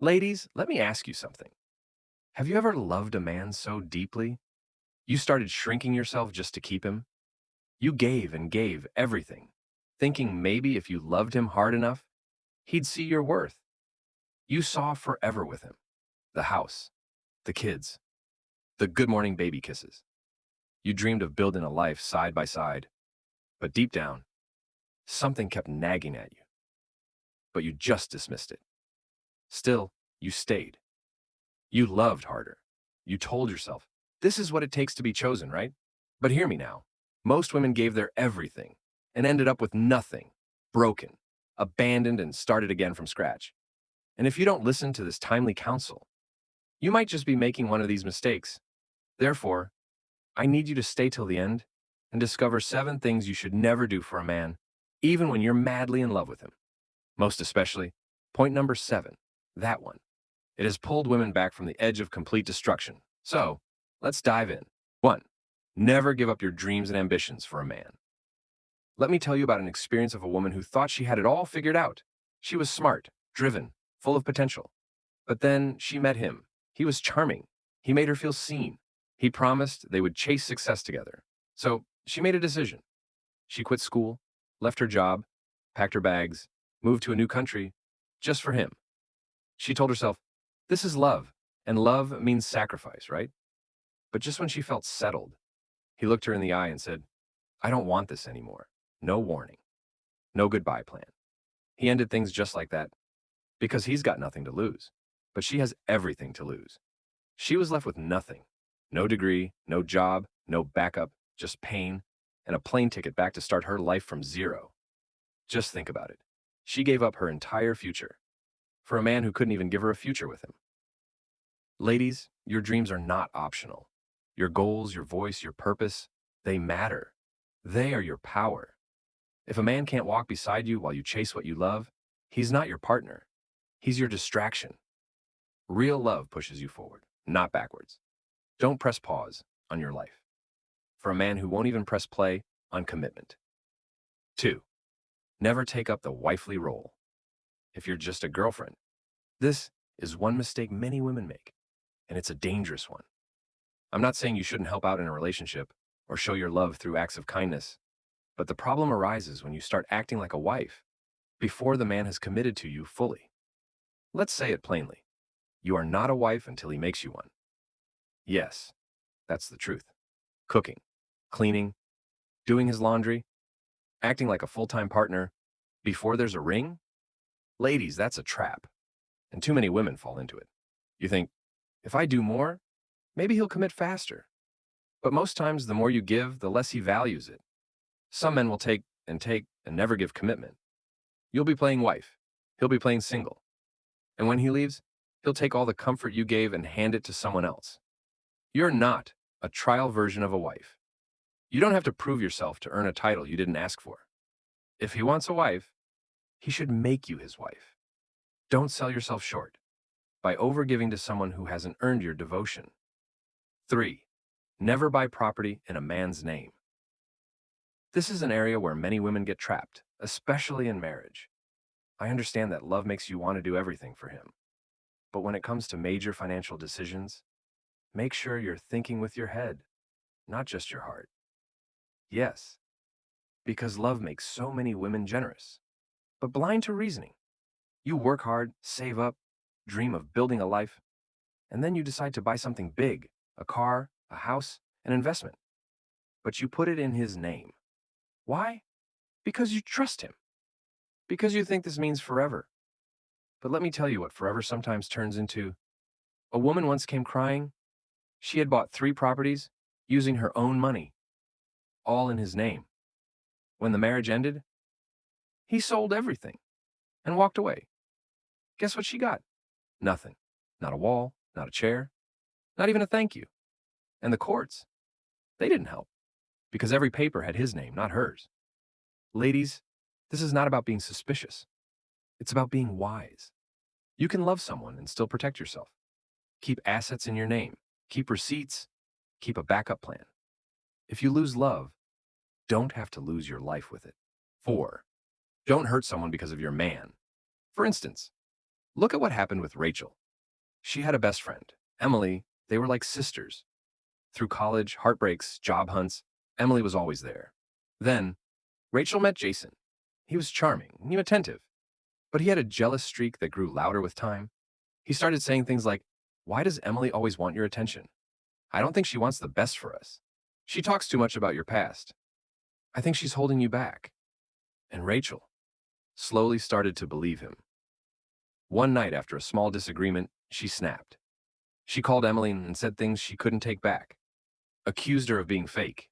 Ladies, let me ask you something. Have you ever loved a man so deeply you started shrinking yourself just to keep him? You gave and gave everything, thinking maybe if you loved him hard enough, he'd see your worth. You saw forever with him. The house, the kids, the good morning baby kisses. You dreamed of building a life side by side, but deep down, something kept nagging at you, but you just dismissed it. Still, you stayed. You loved harder. You told yourself, this is what it takes to be chosen, right? But hear me now. Most women gave their everything and ended up with nothing, broken, abandoned, and started again from scratch. And if you don't listen to this timely counsel, you might just be making one of these mistakes. Therefore, I need you to stay till the end and discover 7 things you should never do for a man, even when you're madly in love with him. Most especially, point number 7, that one. It has pulled women back from the edge of complete destruction. So, let's dive in. 1. Never give up your dreams and ambitions for a man. Let me tell you about an experience of a woman who thought she had it all figured out. She was smart, driven, full of potential. But then she met him. He was charming. He made her feel seen. He promised they would chase success together. So she made a decision. She quit school, left her job, packed her bags, moved to a new country, just for him. She told herself, this is love, and love means sacrifice, right? But just when she felt settled, he looked her in the eye and said, I don't want this anymore. No warning. No goodbye plan. He ended things just like that because he's got nothing to lose, but she has everything to lose. She was left with nothing. No degree, no job, no backup, just pain, and a plane ticket back to start her life from zero. Just think about it. She gave up her entire future for a man who couldn't even give her a future with him. Ladies, your dreams are not optional. Your goals, your voice, your purpose, they matter. They are your power. If a man can't walk beside you while you chase what you love, he's not your partner. He's your distraction. Real love pushes you forward, not backwards. Don't press pause on your life for a man who won't even press play on commitment. 2. Never take up the wifely role if you're just a girlfriend. This is one mistake many women make, and it's a dangerous one. I'm not saying you shouldn't help out in a relationship or show your love through acts of kindness, but the problem arises when you start acting like a wife before the man has committed to you fully. Let's say it plainly. You are not a wife until he makes you one. Yes, that's the truth. Cooking, cleaning, doing his laundry, acting like a full-time partner before there's a ring? Ladies, that's a trap, and too many women fall into it. You think, if I do more, maybe he'll commit faster. But most times, the more you give, the less he values it. Some men will take and never give commitment. You'll be playing wife. He'll be playing single. And when he leaves, he'll take all the comfort you gave and hand it to someone else. You're not a trial version of a wife. You don't have to prove yourself to earn a title you didn't ask for. If he wants a wife, he should make you his wife. Don't sell yourself short by overgiving to someone who hasn't earned your devotion. 3. Never buy property in a man's name. This is an area where many women get trapped, especially in marriage. I understand that love makes you want to do everything for him. But when it comes to major financial decisions, make sure you're thinking with your head, not just your heart. Yes, because love makes so many women generous, but blind to reasoning. You work hard, save up, dream of building a life, and then you decide to buy something big, a car, a house, an investment. But you put it in his name. Why? Because you trust him. Because you think this means forever. But let me tell you what forever sometimes turns into. A woman once came crying. She had bought 3 properties using her own money, all in his name. When the marriage ended, he sold everything and walked away. Guess what she got? Nothing. Not a wall, not a chair, not even a thank you. And the courts, they didn't help because every paper had his name, not hers. Ladies, this is not about being suspicious. It's about being wise. You can love someone and still protect yourself. Keep assets in your name. Keep receipts. Keep a backup plan. If you lose love, don't have to lose your life with it. 4. Don't hurt someone because of your man. For instance, Look at what happened with Rachel. She had a best friend, Emily. They were like sisters. Through college, heartbreaks, job hunts, Emily was always there. Then, Rachel met Jason. He was charming and attentive, but he had a jealous streak that grew louder with time. He started saying things like, "Why does Emily always want your attention? I don't think she wants the best for us. She talks too much about your past. I think she's holding you back." And Rachel slowly started to believe him. One night after a small disagreement, she snapped. She called Emily and said things she couldn't take back, accused her of being fake,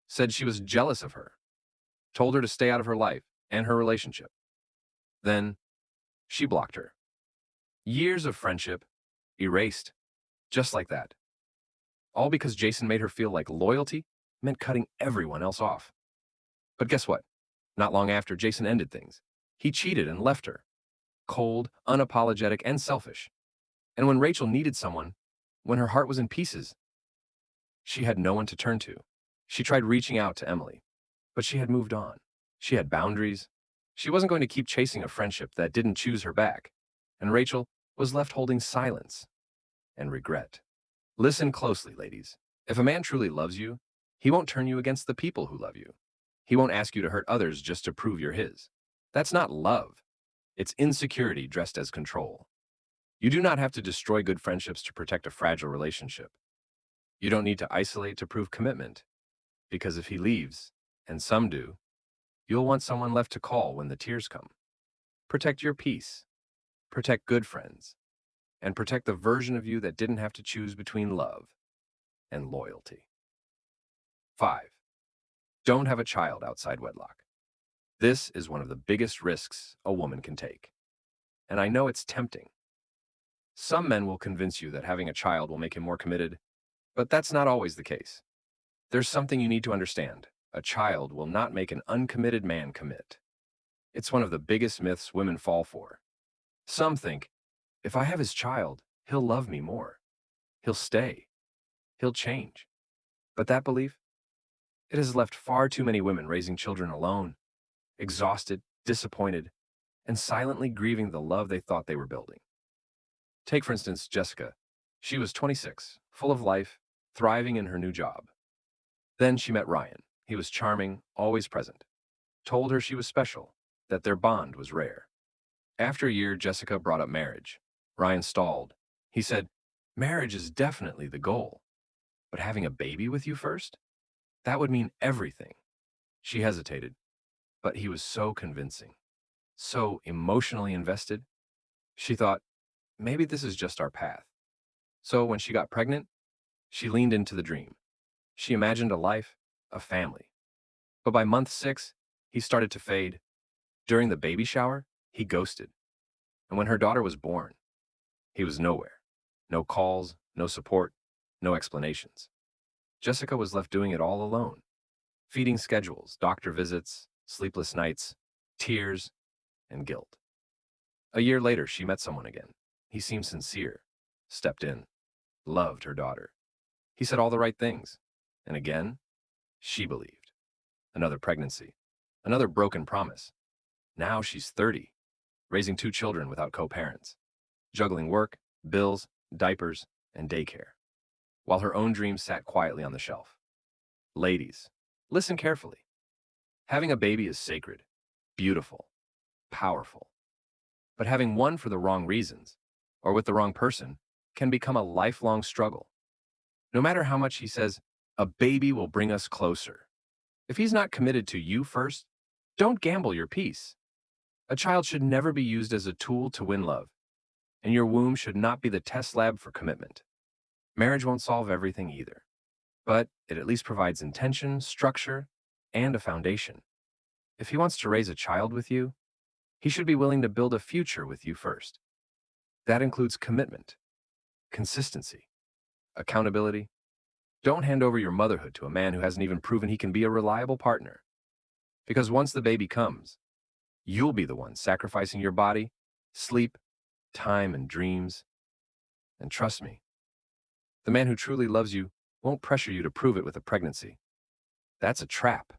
said she was jealous of her, told her to stay out of her life and her relationship. Then, she blocked her. Years of friendship erased, just like that. All because Jason made her feel like loyalty meant cutting everyone else off. But guess what? Not long after, Jason ended things. He cheated and left her. Cold, unapologetic, and selfish. And when Rachel needed someone, when her heart was in pieces, she had no one to turn to. She tried reaching out to Emily, but she had moved on. She had boundaries. She wasn't going to keep chasing a friendship that didn't choose her back. And Rachel was left holding silence and regret. Listen closely, ladies. If a man truly loves you, he won't turn you against the people who love you. He won't ask you to hurt others just to prove you're his. That's not love. It's insecurity dressed as control. You do not have to destroy good friendships to protect a fragile relationship. You don't need to isolate to prove commitment. Because if he leaves, and some do, you'll want someone left to call when the tears come. Protect your peace. Protect good friends. And protect the version of you that didn't have to choose between love and loyalty. 5. Don't have a child outside wedlock. This is one of the biggest risks a woman can take. And I know it's tempting. Some men will convince you that having a child will make him more committed, but that's not always the case. There's something you need to understand. A child will not make an uncommitted man commit. It's one of the biggest myths women fall for. Some think, if I have his child, he'll love me more. He'll stay. He'll change. But that belief, it has left far too many women raising children alone, exhausted, disappointed, and silently grieving the love they thought they were building. Take, for instance, Jessica. She was 26, full of life, thriving in her new job. Then she met Ryan. He was charming, always present. Told her she was special, that their bond was rare. After a year, Jessica brought up marriage. Ryan stalled. He said, "Marriage is definitely the goal. But having a baby with you first? That would mean everything." She hesitated, but he was so convincing, so emotionally invested. She thought, maybe this is just our path. So when she got pregnant, she leaned into the dream. She imagined a life, a family. But by month 6, he started to fade. During the baby shower, he ghosted. And when her daughter was born, he was nowhere. No calls, no support, no explanations. Jessica was left doing it all alone. Feeding schedules, doctor visits, sleepless nights, tears, and guilt. A year later, she met someone again. He seemed sincere, stepped in, loved her daughter. He said all the right things. And again, she believed. Another pregnancy, another broken promise. Now she's 30, raising 2 children without co-parents, juggling work, bills, diapers, and daycare, while her own dreams sat quietly on the shelf. Ladies, listen carefully. Having a baby is sacred, beautiful, powerful. But having one for the wrong reasons, or with the wrong person, can become a lifelong struggle. No matter how much he says, a baby will bring us closer. If he's not committed to you first, don't gamble your peace. A child should never be used as a tool to win love, and your womb should not be the test lab for commitment. Marriage won't solve everything either, but it at least provides intention, structure, and a foundation. If he wants to raise a child with you, he should be willing to build a future with you first. That includes commitment, consistency, accountability. Don't hand over your motherhood to a man who hasn't even proven he can be a reliable partner. Because once the baby comes, you'll be the one sacrificing your body, sleep, time, and dreams. And trust me, the man who truly loves you won't pressure you to prove it with a pregnancy. That's a trap.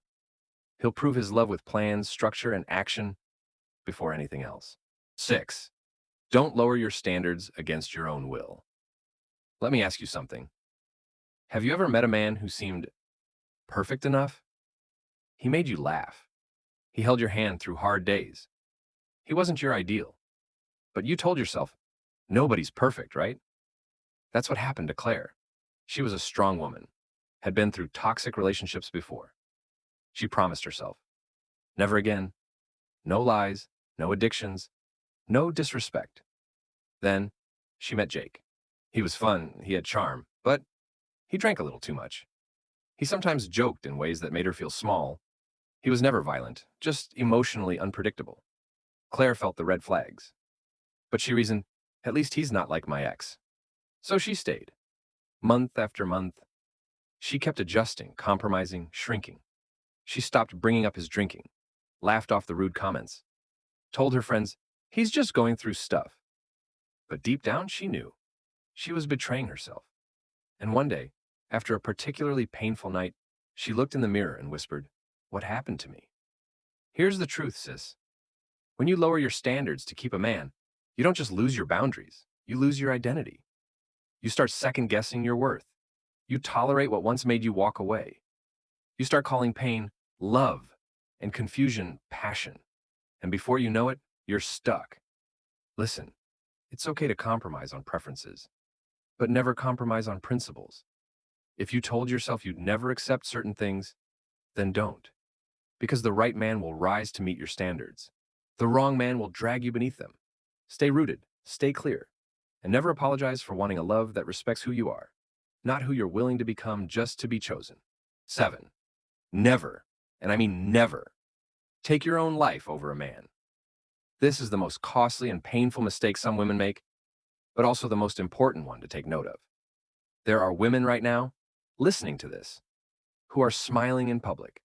He'll prove his love with plans, structure, and action before anything else. 6. Don't lower your standards against your own will. Let me ask you something. Have you ever met a man who seemed perfect enough? He made you laugh. He held your hand through hard days. He wasn't your ideal, but you told yourself, nobody's perfect, right? That's what happened to Claire. She was a strong woman, had been through toxic relationships before. She promised herself, never again, no lies, no addictions, no disrespect. Then she met Jake. He was fun, he had charm, but he drank a little too much. He sometimes joked in ways that made her feel small. He was never violent, just emotionally unpredictable. Claire felt the red flags, but she reasoned, at least he's not like my ex. So she stayed. Month after month, she kept adjusting, compromising, shrinking. She stopped bringing up his drinking, laughed off the rude comments, told her friends, he's just going through stuff. But deep down, she knew. She was betraying herself. And one day, after a particularly painful night, she looked in the mirror and whispered, what happened to me? Here's the truth, sis. When you lower your standards to keep a man, you don't just lose your boundaries, you lose your identity. You start second-guessing your worth. You tolerate what once made you walk away. You start calling pain love and confusion passion. And before you know it, you're stuck. Listen, it's okay to compromise on preferences, but never compromise on principles. If you told yourself you'd never accept certain things, then don't. Because the right man will rise to meet your standards. The wrong man will drag you beneath them. Stay rooted, stay clear, and never apologize for wanting a love that respects who you are, not who you're willing to become just to be chosen. 7. Never, and I mean never, take your own life over a man. This is the most costly and painful mistake some women make, but also the most important one to take note of. There are women right now, listening to this, who are smiling in public,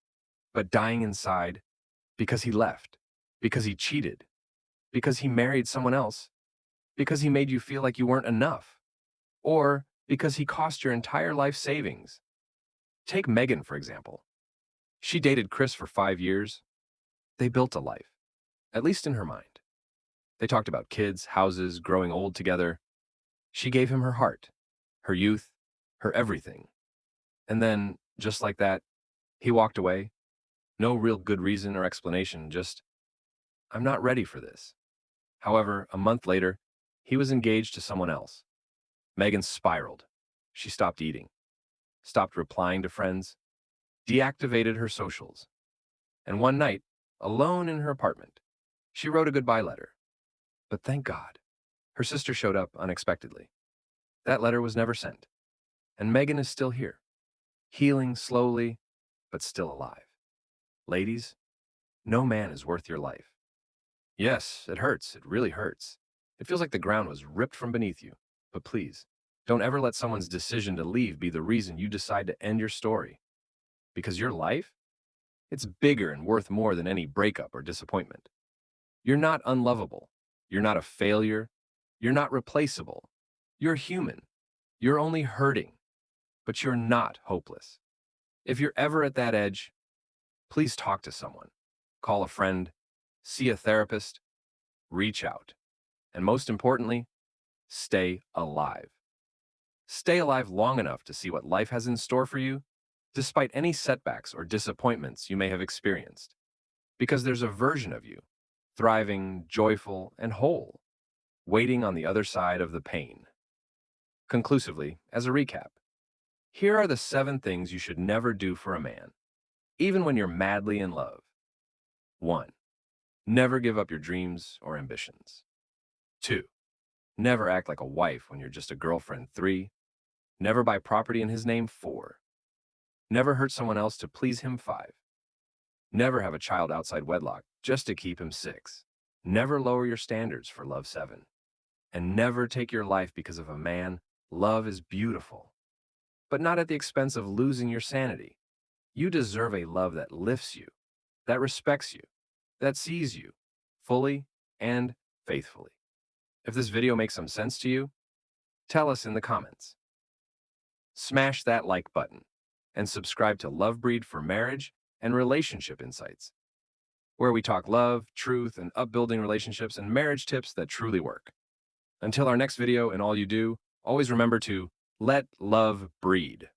but dying inside because he left, because he cheated, because he married someone else, because he made you feel like you weren't enough, or because he cost your entire life savings. Take Megan, for example. She dated Chris for 5 years. They built a life, at least in her mind. They talked about kids, houses, growing old together. She gave him her heart, her youth, her everything. And then, just like that, he walked away. No real good reason or explanation, just, I'm not ready for this. However, a month later, he was engaged to someone else. Megan spiraled. She stopped eating, stopped replying to friends, deactivated her socials. And one night, alone in her apartment, she wrote a goodbye letter. But thank God, her sister showed up unexpectedly. That letter was never sent. And Megan is still here, healing slowly, but still alive. Ladies, no man is worth your life. Yes, it hurts. It really hurts. It feels like the ground was ripped from beneath you. But please, don't ever let someone's decision to leave be the reason you decide to end your story. Because your life, it's bigger and worth more than any breakup or disappointment. You're not unlovable. You're not a failure. You're not replaceable. You're human. You're only hurting. But you're not hopeless. If you're ever at that edge, please talk to someone. Call a friend. See a therapist. Reach out. And most importantly, stay alive. Stay alive long enough to see what life has in store for you, despite any setbacks or disappointments you may have experienced. Because there's a version of you, thriving, joyful, and whole, waiting on the other side of the pain. Conclusively, as a recap, here are the 7 things you should never do for a man, even when you're madly in love. 1. Never give up your dreams or ambitions. 2. Never act like a wife when you're just a girlfriend. 3. Never buy property in his name. 4. Never hurt someone else to please him. 5. Never have a child outside wedlock just to keep him. 6. Never lower your standards for love. 7. And never take your life because of a man. Love is beautiful, but not at the expense of losing your sanity. You deserve a love that lifts you, that respects you, that sees you fully and faithfully. If this video makes some sense to you, tell us in the comments. Smash that like button and subscribe to Love Breed for marriage and relationship insights, where we talk love, truth, and upbuilding relationships and marriage tips that truly work. Until our next video and all you do, always remember to let love breed.